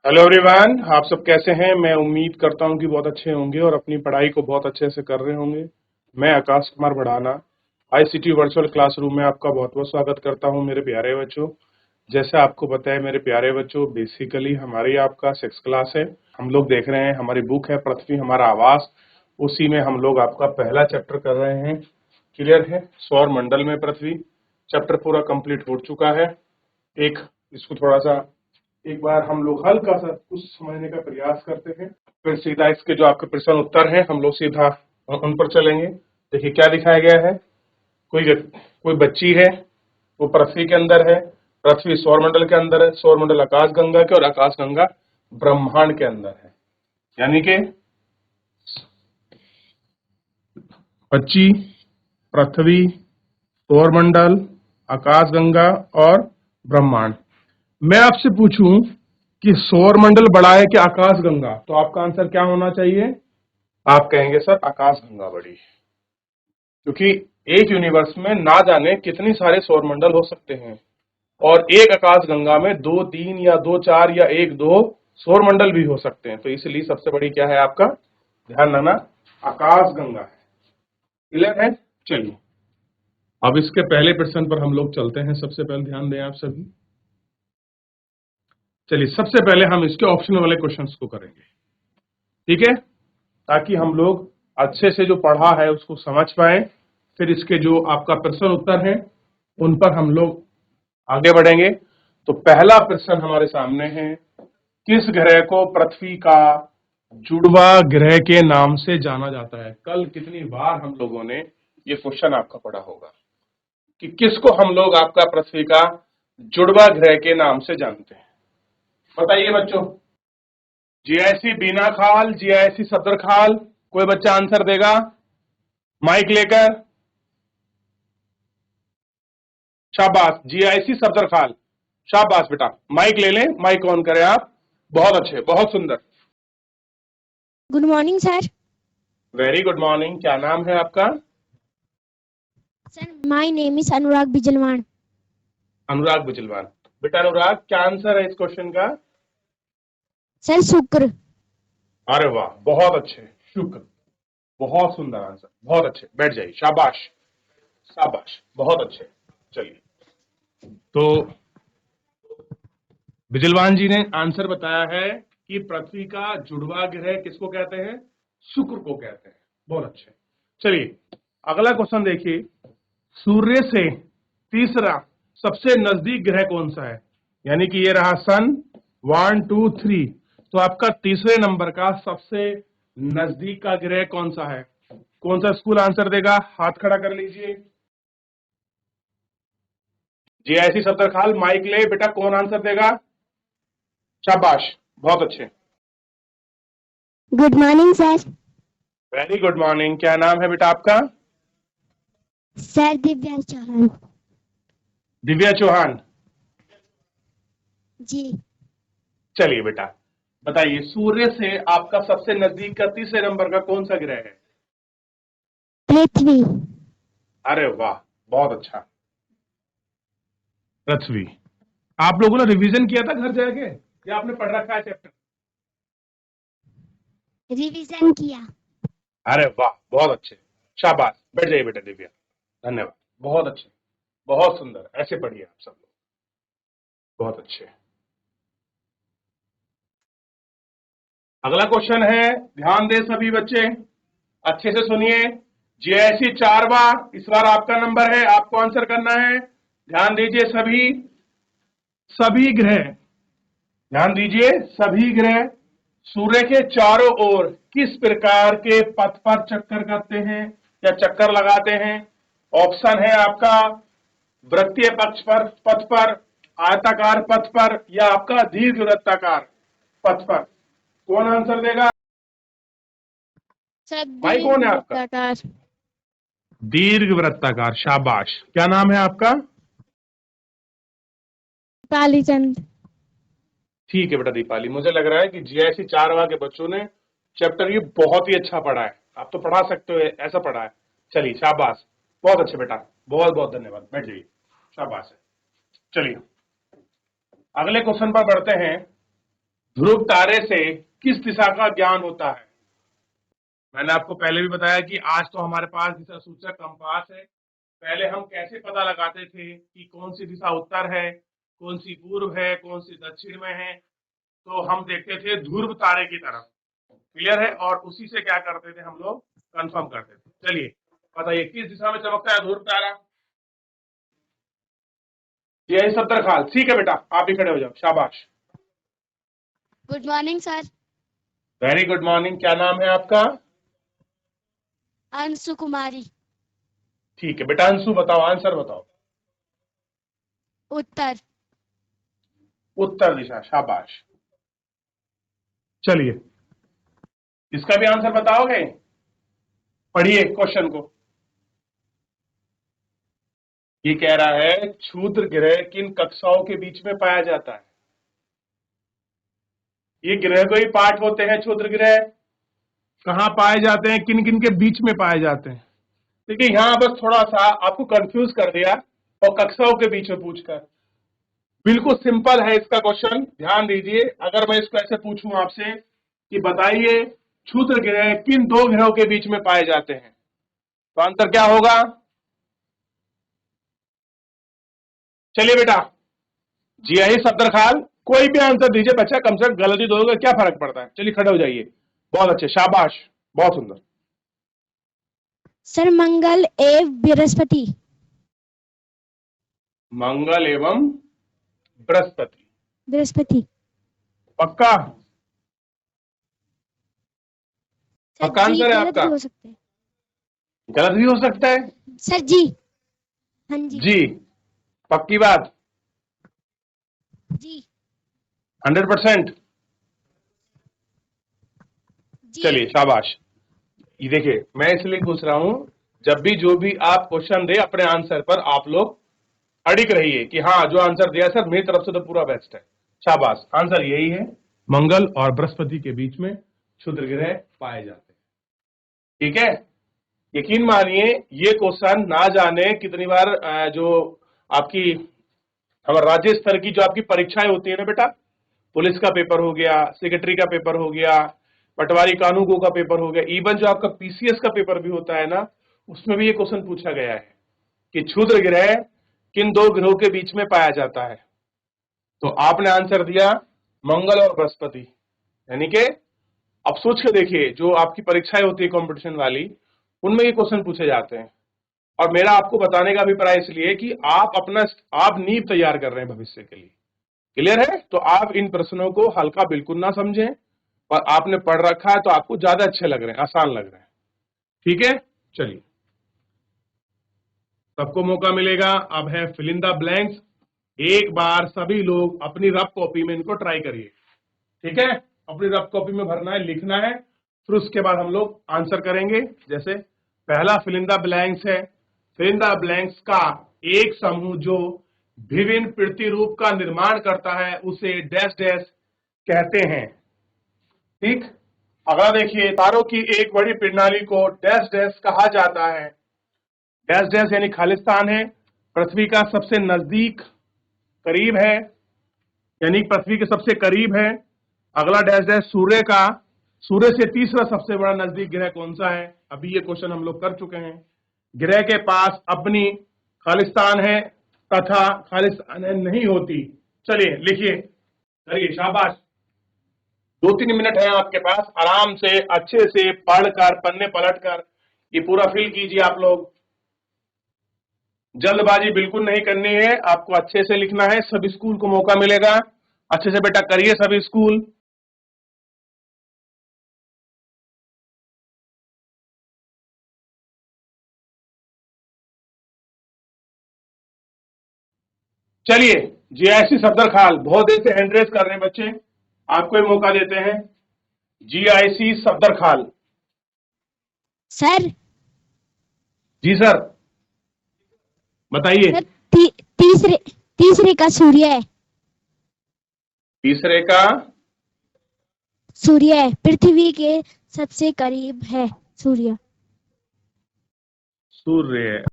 Hello everyone, आप सब कैसे हैं। मैं उम्मीद करता हूं कि बहुत अच्छे होंगे और अपनी पढ़ाई को बहुत अच्छे से कर रहे होंगे। मैं आकाश कुमार बढ़ाना आईसीटी वर्चुअल क्लासरूम में आपका बहुत बहुत स्वागत करता हूं मेरे प्यारे बच्चों। जैसे आपको पता है मेरे प्यारे बच्चों, बेसिकली हमारी आपका 6th क्लास है। हम लोग देख रहे हैं, हमारी बुक है पृथ्वी हमारा आवास। उसी में हम लोग आपका पहला चैप्टर कर रहे हैं। क्लियर है? सौर मंडल में पृथ्वी चैप्टर पूरा कंप्लीट हो चुका है। एक इसको थोड़ा सा एक बार हम लोग हल्का सा कुछ समझने का प्रयास करते हैं, फिर सीधा इसके जो आपके प्रश्न उत्तर हैं हम लोग सीधा उन पर चलेंगे। देखिए क्या दिखाया गया है। कोई बच्ची है, वो पृथ्वी के अंदर है। पृथ्वी सौरमंडल के अंदर है, सौरमंडल आकाश गंगा के और आकाश गंगा ब्रह्मांड के अंदर है। यानी कि बच्ची, पृथ्वी, सौरमंडल, आकाश गंगा और ब्रह्मांड। मैं आपसे पूछूं कि सौर मंडल बड़ा है कि आकाश गंगा, तो आपका आंसर क्या होना चाहिए? आप कहेंगे सर आकाश गंगा बड़ी, क्योंकि एक यूनिवर्स में ना जाने कितनी सारे सौर मंडल हो सकते हैं और एक आकाश गंगा में 2 3 या 2 4 या 1 2 सौर मंडल भी हो सकते हैं। तो इसलिए सबसे बड़ी क्या है आपका, ध्यान रखना, आकाश गंगा है। क्लियर है? चलिए अब इसके पहले प्रश्न पर हम लोग चलते हैं। सबसे पहले ध्यान दें आप सभी। चलिए सबसे पहले हम इसके ऑप्शनल वाले क्वेश्चंस को करेंगे, ठीक है, ताकि हम लोग अच्छे से जो पढ़ा है उसको समझ पाए। फिर इसके जो आपका प्रश्न उत्तर है उन पर हम लोग आगे बढ़ेंगे। तो पहला प्रश्न हमारे सामने है, किस ग्रह को पृथ्वी का जुड़वा ग्रह के नाम से जाना जाता है? कल कितनी बार हम लोगों ने ये क्वेश्चन आपका पढ़ा होगा कि किसको हम लोग आपका पृथ्वी का जुड़वा ग्रह के नाम से जानते हैं। बताइए बच्चों। जीआईसी बीना खाल, जीआईसी सफदर खाल, कोई बच्चा आंसर देगा माइक लेकर? शाबाश, जीआईसी सफदर खाल, शाबाश बेटा। माइक ले लें, माइक ऑन करें आप। बहुत अच्छे, बहुत सुंदर। Good morning sir. Very good morning. क्या नाम है आपका? सर माय नेम इज अनुराग बिजलवान। अनुराग बिजलवान। बेटा अनुराग, क्या आंसर है इस क्वेश्चन का? सर शुक्र। अरे वाह, बहुत अच्छे, शुक्र। बहुत सुंदर आंसर, बहुत अच्छे। बैठ जाइए, शाबाश शाबाश, बहुत अच्छे। चलिए, तो बिजलवान जी ने आंसर बताया है कि पृथ्वी का जुड़वा ग्रह किसको कहते हैं? शुक्र को कहते हैं। बहुत अच्छे। चलिए अगला क्वेश्चन देखिए, सूर्य से तीसरा सबसे नजदीक ग्रह कौन सा है? यानी कि ये रहा सन 1 2 3, तो आपका तीसरे नंबर का सबसे नजदीक का ग्रह कौन सा है? कौन सा स्कूल आंसर देगा? हाथ खड़ा कर लीजिए। जीआईसी सफदर खाल, माइक ले बेटा, कौन आंसर देगा? शाबाश, बहुत अच्छे। Good morning sir. Very good morning. क्या नाम है बेटा आपका? सर दिव्या चौहान। दिव्या चौहान। जी। चलिए बेटा बताइए, सूर्य से आपका सबसे नजदीक का तीसरे नंबर का कौन सा ग्रह है? पृथ्वी। अरे वाह, बहुत अच्छा, पृथ्वी। आप लोगों ने रिवीजन किया था घर जाके या आपने पढ़ रखा है चैप्टर? रिवीजन किया। अरे वाह, बहुत अच्छे, शाबाश। बैठ जाइए बेटा दिव्या, धन्यवाद। बहुत अच्छे, बहुत सुंदर, ऐसे पढ़िए आप सब लोग, बहुत अच्छे। अगला क्वेश्चन है, ध्यान दें सभी बच्चे, अच्छे से सुनिए। जीआईसी 4 बार, इस बार आपका नंबर है, आपको आंसर करना है। ध्यान दीजिए सभी। सभी ग्रह, ध्यान दीजिए, सभी ग्रह सूर्य के चारों ओर किस प्रकार के पथ पर चक्कर करते हैं या चक्कर लगाते हैं? ऑप्शन है आपका वृत्तीय पक्ष पर पथ पर, आयताकार पथ पर या आपका दीर्घ वृत्ताकार पथ पर। कौन आंसर देगा? सर भाई कौन है आपका? वृत्ताकार। दीर्घ वृत्ताकार, शाबाश। क्या नाम है आपका? कालीचंद। ठीक है बेटा दीपाली, मुझे लग रहा है कि जीआईसी 4 के बच्चों ने चैप्टर ये बहुत ही अच्छा पढ़ा है। आप तो पढ़ा सकते हो, ऐसा पढ़ा है। चलिए शाबाश, बहुत अच्छे बेटा, बहुत बहुत धन्यवाद। बैठ जाइए, शाबाश है। चलिए अगले क्वेश्चन पर बढ़ते हैं। ध्रुव तारे से किस दिशा का ज्ञान होता है? मैंने आपको पहले भी बताया कि आज तो हमारे पास दिशा सूचक कंपास है। पहले हम कैसे पता लगाते थे कि कौन सी दिशा उत्तर है, कौन सी पूर्व है, कौन सी दक्षिण में है? तो हम देखते थे ध्रुव तारे की तरफ। क्लियर है? और उसी से क्या करते थे हम लोग, कंफर्म करते थे। चलिए बताइए किस दिशा में चमकता है ध्रुव तारा? यही सत्तरखाल। ठीक है बेटा, आप भी खड़े हो जाओ, शाबाश। Good morning sir. Very good morning. क्या नाम है आपका? अंशु कुमारी। ठीक है बेटा, अंशु बताओ, आंसर बताओ। उत्तर। उत्तर दिशा, शाबाश। चलिए इसका भी आंसर बताओगे? पढ़िए क्वेश्चन को। ये कह रहा है क्षुद्र ग्रह किन कक्षाओं के बीच में पाया जाता है? ये ग्रह को ही पार्ट होते हैं क्षुद्र ग्रह। कहां पाए जाते हैं, किन किन के बीच में पाए जाते हैं? देखिए यहां बस थोड़ा सा आपको कंफ्यूज कर दिया, और कक्षाओं के बीच में पूछकर। बिल्कुल सिंपल है इसका क्वेश्चन, ध्यान दीजिए। अगर मैं इसको ऐसे पूछूं आपसे कि बताइए क्षुद्र ग्रह किन दो ग्रहों के बीच में पाए जाते हैं, तो आंसर क्या होगा? चलिए बेटा, जी आई सत्तरखाल। कोई भी आंसर दीजिए बच्चा, कम से कम गलती दोगे क्या फर्क पड़ता है। चलिए खड़े हो जाइए, बहुत अच्छे, शाबाश, बहुत सुंदर। सर मंगल एवं बृहस्पति। मंगल एवं बृहस्पति। बृहस्पति। पक्का? सर पक्का जी आंसर है गलत आपका? भी हो सकते हैं। गलत भी हो सकता है। सर जी। हाँ जी। जी पक्की बात? जी। 100%? जी। चलिए शाबाश। ये देखिए मैं इसलिए पूछ रहा हूं, जब भी जो भी आप क्वेश्चन दे अपने आंसर पर आप लोग अड़िग रहिए कि हाँ जो आंसर दिया सर मेरी तरफ से तो पूरा बेस्ट है। शाबाश, आंसर यही है, मंगल और बृहस्पति के बीच में क्षुद्र ग्रह पाए जाते हैं। ठीक है, यकीन मानिए ये क्वेश्चन ना जाने कितनी बार जो आपकी हमारे राज्य स्तर की जो आपकी परीक्षाएं होती है ना बेटा, पुलिस का पेपर हो गया, सेक्रेटरी का पेपर हो गया, पटवारी कानूनगो का पेपर हो गया, इवन जो आपका पीसीएस का पेपर भी होता है ना, उसमें भी ये क्वेश्चन पूछा गया है कि क्षुद्र ग्रह किन दो ग्रहों के बीच में पाया जाता है। तो आपने आंसर दिया मंगल और बृहस्पति, यानी कि अब सोच के देखिए जो आपकी परीक्षाएं होती है कंपटीशन वाली, उनमें ये क्वेश्चन पूछे जाते हैं। और मेरा आपको बताने का अभिप्राय इसलिए कि आप नींव तैयार कर रहे हैं भविष्य के लिए। क्लियर है? तो आप इन प्रश्नों को हल्का बिल्कुल ना समझें, और आपने पढ़ रखा है तो आपको ज्यादा अच्छे लग रहे हैं, आसान लग रहे हैं। ठीक है, चलिए सबको मौका मिलेगा। अब है फिल इन द ब्लैंक्स। एक बार सभी लोग अपनी रफ कॉपी में इनको ट्राई करिए। ठीक है, अपनी रफ कॉपी में भरना है, लिखना है, फिर उसके बाद हम लोग आंसर करेंगे। जैसे पहला फिल इन द ब्लैंक्स है, फिल इन द ब्लैंक्स का एक समूह जो विभिन्न प्रतिरूप का निर्माण करता है उसे डैश डैश कहते हैं। ठीक, अगला देखिए, तारों की एक बड़ी प्रणाली को डैश डैश कहा जाता है। डैश डैश यानी खालिस्तान है, पृथ्वी का सबसे नजदीक करीब है, यानी पृथ्वी के सबसे करीब है। अगला डैश डैश सूर्य का, सूर्य से तीसरा सबसे बड़ा नजदीक ग्रह कौन सा है? अभी ये क्वेश्चन हम लोग कर चुके हैं। ग्रह के पास अपनी खालिस्तान है तथा खालिस्तान नहीं होती। चलिए लिखिए, करिए, शाबाश। 2-3 मिनट है आपके पास, आराम से अच्छे से पढ़कर पन्ने पलटकर ये पूरा फिल कीजिए। आप लोग जल्दबाजी बिल्कुल नहीं करनी है, आपको अच्छे से लिखना है। सभी स्कूल को मौका मिलेगा, अच्छे से बेटा करिए सभी स्कूल। चलिए जीआईसी सफदरखाल, बहुत देर से हैंड रेस कर रहे हैं बच्चे, आपको ही मौका देते हैं। जीआईसी सफदरखाल। सर। जी सर, बताइए। सर तीसरे तीसरे का सूर्य है। तीसरे का सूर्य है, पृथ्वी के सबसे करीब है सूर्य। सूर्य।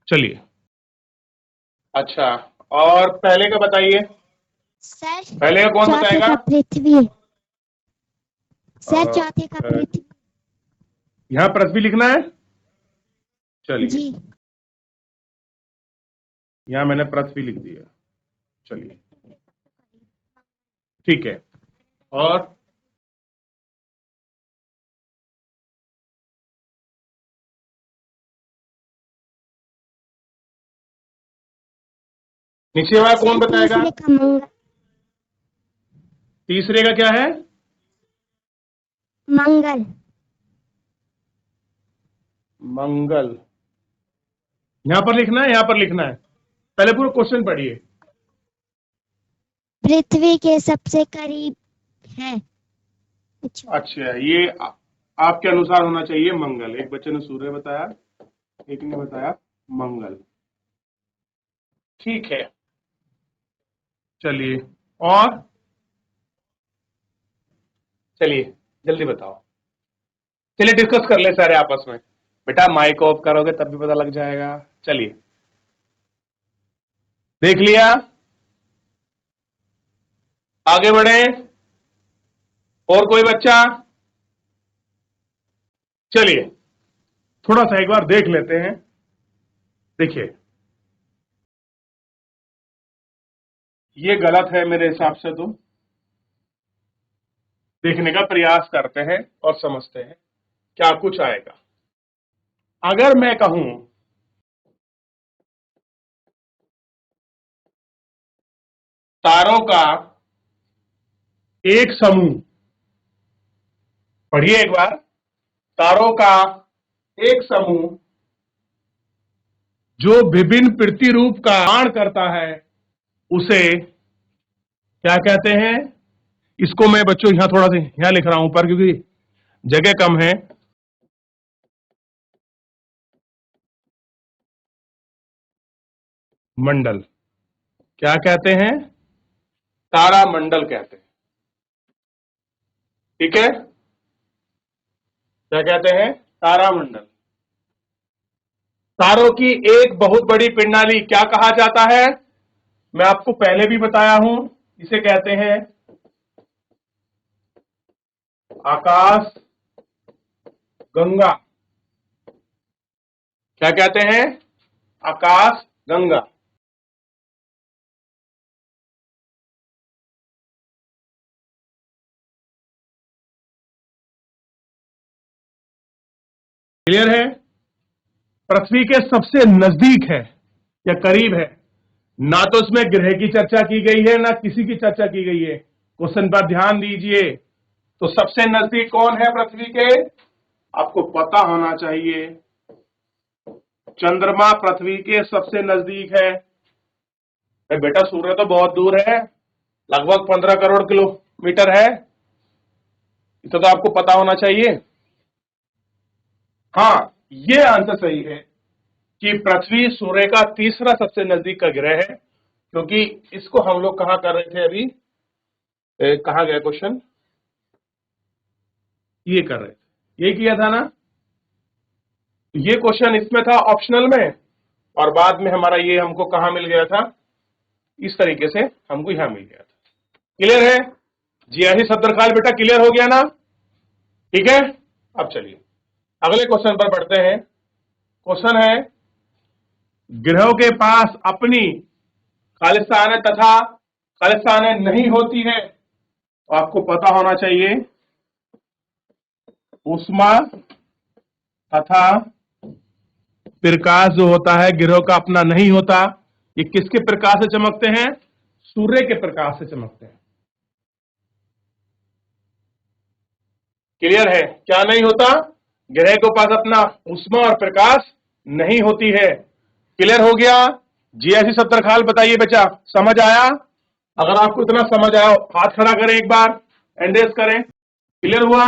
चलिए अच्छा, और पहले का बताइए, सर पहले का कौन चौथे बताएगा? का पृथ्वी। सर अ, चौथे का अ, पृथ्वी। यहाँ पृथ्वी लिखना है। चलिए, जी। यहाँ मैंने पृथ्वी लिख दिया। चलिए, ठीक है। और नीचे वाला कौन सर बताएगा? तीसरे का मंगल। तीसरे का क्या है? मंगल। मंगल। यहां पर लिखना है, यहां पर लिखना है। पहले पूरा क्वेश्चन पढ़िए। पृथ्वी के सबसे करीब है। अच्छा, ये आपके अनुसार होना चाहिए मंगल। एक बच्चे ने सूर्य बताया, एक ने बताया मंगल। ठीक है, चलिए। और चलिए, जल्दी बताओ। चलिए डिस्कस कर ले सारे आपस में। बेटा माइक ऑफ करोगे तब भी पता लग जाएगा। चलिए, देख लिया, आगे बढ़े। और कोई बच्चा? चलिए, थोड़ा सा एक बार देख लेते हैं। देखिए, ये गलत है मेरे हिसाब से, तो देखने का प्रयास करते हैं और समझते हैं क्या कुछ आएगा। अगर मैं कहूं तारों का एक समूह, पढ़िए एक बार, तारों का एक समूह जो विभिन्न प्रतिरूप का निर्माण करता है, उसे क्या कहते हैं? इसको मैं बच्चों यहां थोड़ा सा यहां लिख रहा हूं ऊपर, क्योंकि जगह कम है। मंडल। क्या कहते हैं? तारा मंडल कहते हैं। ठीक है, क्या कहते हैं? तारामंडल। तारों की एक बहुत बड़ी प्रणाली क्या कहा जाता है? मैं आपको पहले भी बताया हूं, इसे कहते हैं आकाश गंगा। क्या कहते हैं? आकाश गंगा। क्लियर है? पृथ्वी के सबसे नजदीक है या करीब है। ना तो उसमें ग्रह की चर्चा की गई है, ना किसी की चर्चा की गई है। क्वेश्चन पर ध्यान दीजिए। तो सबसे नजदीक कौन है पृथ्वी के? आपको पता होना चाहिए, चंद्रमा पृथ्वी के सबसे नजदीक है। बेटा सूर्य तो बहुत दूर है, लगभग 15 करोड़ किलोमीटर है। इतना तो आपको पता होना चाहिए। हाँ, ये आंसर सही है कि पृथ्वी सूर्य का तीसरा सबसे नजदीक का ग्रह है, क्योंकि इसको हम लोग कहां कर रहे थे अभी? कहां गया क्वेश्चन? ये कर रहे थे, ये किया था ना। ये क्वेश्चन इसमें था ऑप्शनल में, और बाद में हमारा ये हमको कहां मिल गया था? इस तरीके से हमको यहां मिल गया था। क्लियर है? जी ऐसी सत्तरकाल बेटा क्लियर हो गया ना? ठीक है, अब चलिए अगले क्वेश्चन पर बढ़ते हैं। क्वेश्चन है, ग्रहों के पास अपनी खालिस्तानें तथा खालिस्तानें नहीं होती है। तो आपको पता होना चाहिए, उष्मा तथा प्रकाश जो होता है ग्रहों का अपना नहीं होता। ये किसके प्रकाश से चमकते हैं? सूर्य के प्रकाश से चमकते हैं। क्लियर है? क्या नहीं होता? ग्रह के पास अपना उष्मा और प्रकाश नहीं होती है। क्लियर हो गया? जी ऐसी सत्तरखाल बताइए बच्चा, समझ आया? अगर आपको इतना समझ आया, हाथ खड़ा करें एक बार, एंडेस करें। क्लियर हुआ?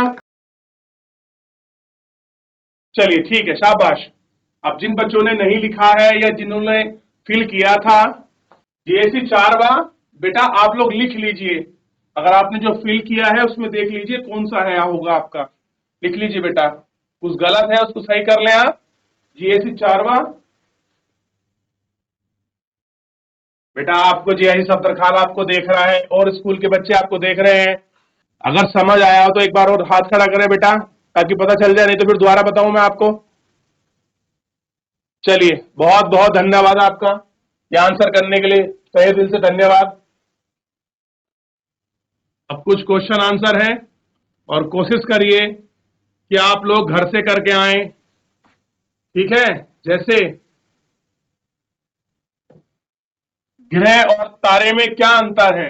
चलिए ठीक है, शाबाश। अब जिन बच्चों ने नहीं लिखा है या जिन्होंने फिल किया था, जीएसी 4 बार बेटा आप लोग लिख लीजिए। अगर आपने जो फिल किया है उसमें देख लीजिए कौन सा है होगा आपका, लिख लीजिए बेटा। कुछ गलत है उसको सही कर लें आप। जीएसी 4वां बेटा आपको जी सफदर खान आपको देख रहा है और स्कूल के बच्चे आपको देख रहे हैं। अगर समझ आया हो तो एक बार और हाथ खड़ा करें बेटा, ताकि पता चल जाए, नहीं तो फिर दोबारा बताऊं मैं आपको। चलिए, बहुत बहुत धन्यवाद आपका ये आंसर करने के लिए, तहे दिल से धन्यवाद। अब कुछ क्वेश्चन आंसर है और कोशिश करिए कि आप लोग घर से करके आए, ठीक है। जैसे ग्रह और तारे में क्या अंतर है,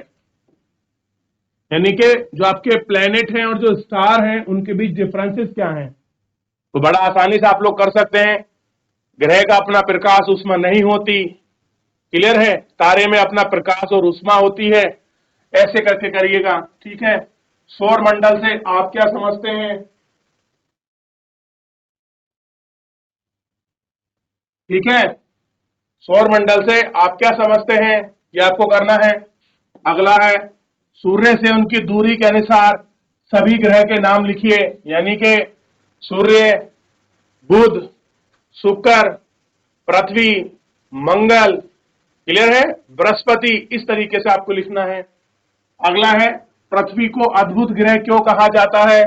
यानी कि जो आपके प्लेनेट हैं और जो स्टार हैं उनके बीच डिफरेंसेस क्या हैं, तो बड़ा आसानी से आप लोग कर सकते हैं। ग्रह का अपना प्रकाश ऊष्मा नहीं होती, क्लियर है। तारे में अपना प्रकाश और ऊष्मा होती है। ऐसे करके करिएगा, ठीक है। सौर मंडल से आप क्या समझते हैं, ठीक है। सौर मंडल से आप क्या समझते हैं, ये आपको करना है। अगला है सूर्य से उनकी दूरी के अनुसार सभी ग्रह के नाम लिखिए, यानी कि सूर्य, बुध, शुक्र, पृथ्वी, मंगल, क्लियर है, बृहस्पति, इस तरीके से आपको लिखना है। अगला है पृथ्वी को अद्भुत ग्रह क्यों कहा जाता है।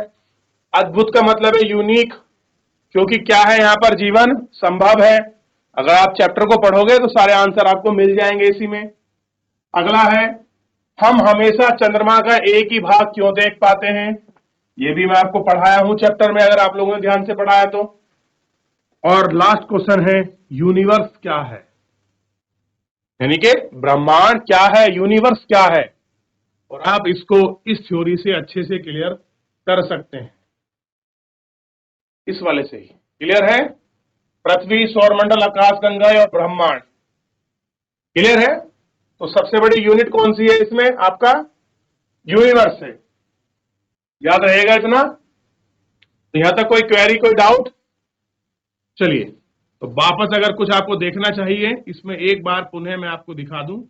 अद्भुत का मतलब है यूनिक, क्योंकि क्या है यहां पर जीवन संभव है। अगर आप चैप्टर को पढ़ोगे तो सारे आंसर आपको मिल जाएंगे इसी में। अगला है हम हमेशा चंद्रमा का एक ही भाग क्यों देख पाते हैं, ये भी मैं आपको पढ़ाया हूं चैप्टर में, अगर आप लोगों ने ध्यान से पढ़ा है तो। और लास्ट क्वेश्चन है यूनिवर्स क्या है, यानी कि ब्रह्मांड क्या है, यूनिवर्स क्या है, और आप इसको इस थ्योरी से अच्छे से क्लियर कर सकते हैं, इस वाले से ही। क्लियर है, पृथ्वी, सौरमंडल, आकाशगंगा और ब्रह्मांड, क्लियर है। तो सबसे बड़ी यूनिट कौन सी है इसमें, आपका यूनिवर्स है, याद रहेगा इतना। तो यहां तक कोई क्वेरी, कोई डाउट। चलिए, तो वापस अगर कुछ आपको देखना चाहिए इसमें एक बार पुनः मैं आपको दिखा दूं,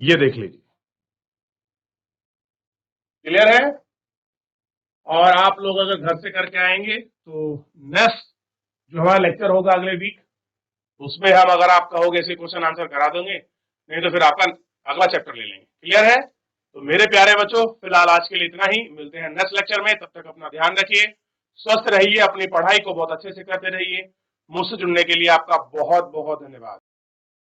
ये देख लीजिए, क्लियर है। और आप लोग अगर घर से करके आएंगे तो नेक्स्ट जो हमारा लेक्चर होगा अगले वीक, उसमें हम, अगर आप कहोगे, ऐसे क्वेश्चन आंसर करा देंगे, नहीं तो फिर आपका अगला चैप्टर ले लेंगे। क्लियर है। तो मेरे प्यारे बच्चों, फिलहाल आज के लिए इतना ही, मिलते हैं नेक्स्ट लेक्चर में। तब तक अपना ध्यान रखिए, स्वस्थ रहिए, अपनी पढ़ाई को बहुत अच्छे से करते रहिए। मुझसे जुड़ने के लिए आपका बहुत बहुत धन्यवाद।